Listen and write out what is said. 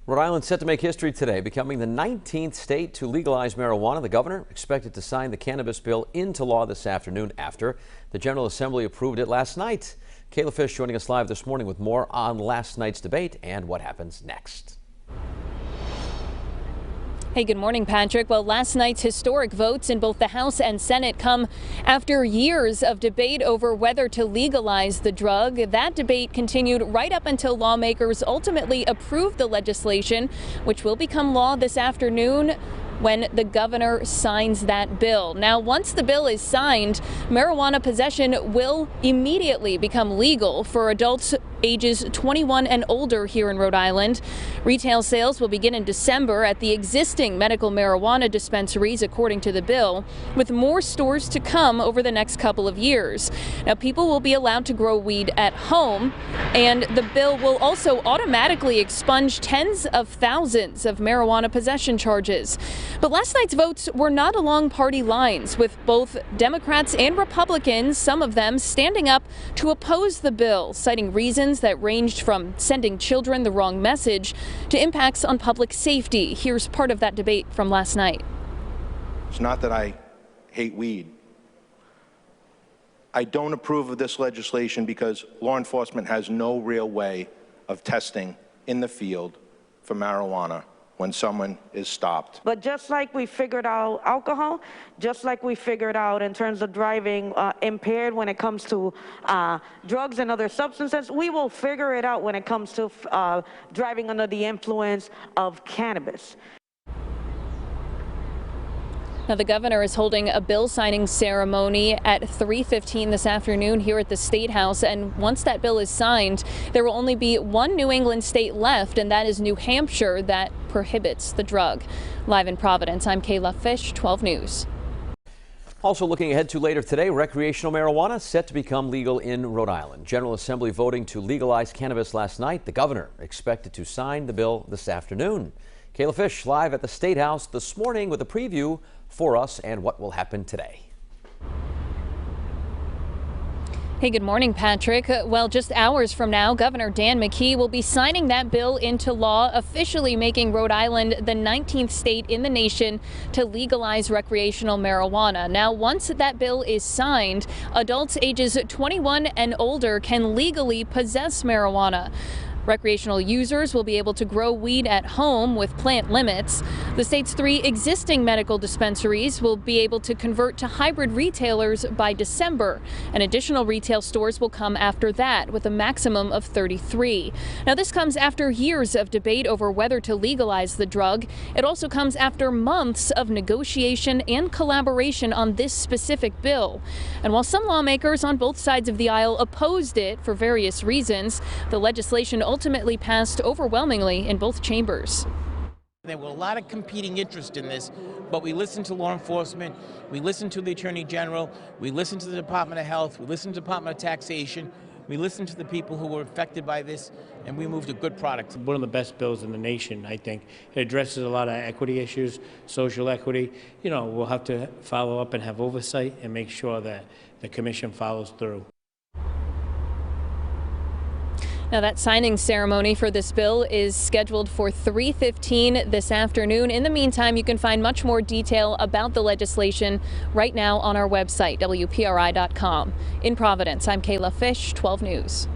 Rhode Island set to make history today, becoming the 19th state to legalize marijuana. The governor expected to sign the cannabis bill into law this afternoon after the General Assembly approved it last night. Kayla Fish joining us live this morning with more on last night's debate and what happens next. Hey, good morning, Patrick. Well, last night's historic votes in both the House and Senate come after years of debate over whether to legalize the drug. That debate continued right up until lawmakers ultimately approved the legislation, which will become law this afternoon when the governor signs that bill. Now, once the bill is signed, marijuana possession will immediately become legal for adults ages 21 and older here in Rhode Island. Retail sales will begin in December at the existing medical marijuana dispensaries, according to the bill, with more stores to come over the next couple of years. Now, people will be allowed to grow weed at home, and the bill will also automatically expunge tens of thousands of marijuana possession charges. But last night's votes were not along party lines, with both Democrats and Republicans, some of them standing up to oppose the bill, citing reasons that ranged from sending children the wrong message to impacts on public safety. Here's part of that debate from last night. It's not that I hate weed. I don't approve of this legislation because law enforcement has no real way of testing in the field for marijuana when someone is stopped. But just like we figured out alcohol, just like we figured out in terms of driving impaired when it comes to drugs and other substances, we will figure it out when it comes to driving under the influence of cannabis. Now, the governor is holding a bill signing ceremony at 3:15 this afternoon here at the State House. And once that bill is signed, there will only be one New England state left, and that is New Hampshire, that prohibits the drug. Live in Providence, I'm Kayla Fish, 12 News. Also looking ahead to later today, recreational marijuana set to become legal in Rhode Island. General Assembly voting to legalize cannabis last night. The governor expected to sign the bill this afternoon. Kayla Fish live at the State House this morning with a preview for us and what will happen today. Hey, good morning, Patrick. Well, just hours from now, Governor Dan McKee will be signing that bill into law, officially making Rhode Island the 19th state in the nation to legalize recreational marijuana. Now, once that bill is signed, adults ages 21 and older can legally possess marijuana. Recreational users will be able to grow weed at home with plant limits. The state's 3 existing medical dispensaries will be able to convert to hybrid retailers by December, and additional retail stores will come after that with a maximum of 33. Now, this comes after years of debate over whether to legalize the drug. It also comes after months of negotiation and collaboration on this specific bill. And while some lawmakers on both sides of the aisle opposed it for various reasons, the legislation ultimately passed overwhelmingly in both chambers. There were a lot of competing interests in this, but we listened to law enforcement, we listened to the Attorney General, we listened to the Department of Health, we listened to the Department of Taxation, we listened to the people who were affected by this, and we moved a good product. One of the best bills in the nation, I think. It addresses a lot of equity issues, social equity. You know, we'll have to follow up and have oversight and make sure that the commission follows through. Now, that signing ceremony for this bill is scheduled for 3:15 this afternoon. In the meantime, you can find much more detail about the legislation right now on our website, WPRI.com. In Providence, I'm Kayla Fish, 12 News.